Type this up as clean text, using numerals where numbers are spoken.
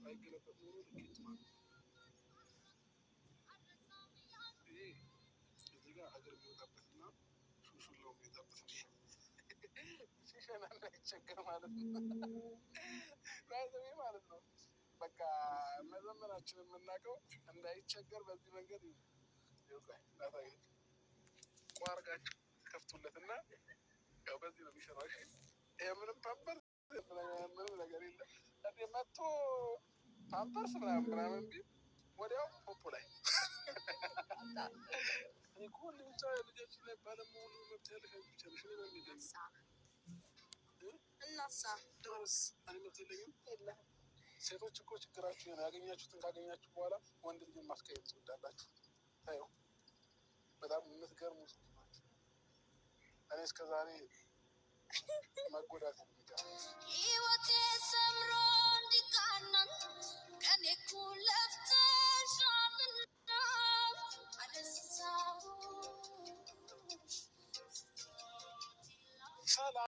ባይገለበጥ ኖሮ ልኬት ማለት ይሄ እዚህ ጋር ሀገር የሚወጣበትና ሹሹላው የሚወጣበት ሲሸና እንዳይቸገር ማለት ነው። ራይዘቤ ማለት ነው። በቃ መዘመናችን የምናውቀው እንዳይቸገር በዚህ መንገድ ይውቃል። ቋርጋችሁ ከፍቱለትና ያው በዚህ ነው የሚሰራው። ይሄ ምንም ፓምፐር ምንም ነገር የለም። እንደ መጥቶ ፓምፐርስ ምናምን ቢል ወዲያው ፖፖ ላይ እኔ እኮ ወንድ ብቻ ልጃችን ላይ ባለሙሉ መብት ያለሽ ብቻ ነሽ። እኔ በሚለኝ እናሳ ድሮስ እኔ መብት የለኝም። የለህም። ሴቶች እኮ ችግራችሁ ነው። ያገኛችሁትን ካገኛችሁ በኋላ ወንድ ልጅን ማስቀየም ትወዳላችሁ። ታየው በጣም የምትገርሙ ሰዎች ናቸው። እኔ እስከዛሬ መጎዳት ህይወቴ ሰምሮ እንዲቃናን ቀኔ እኮ ለፍተሻልና አነሳው ሰላም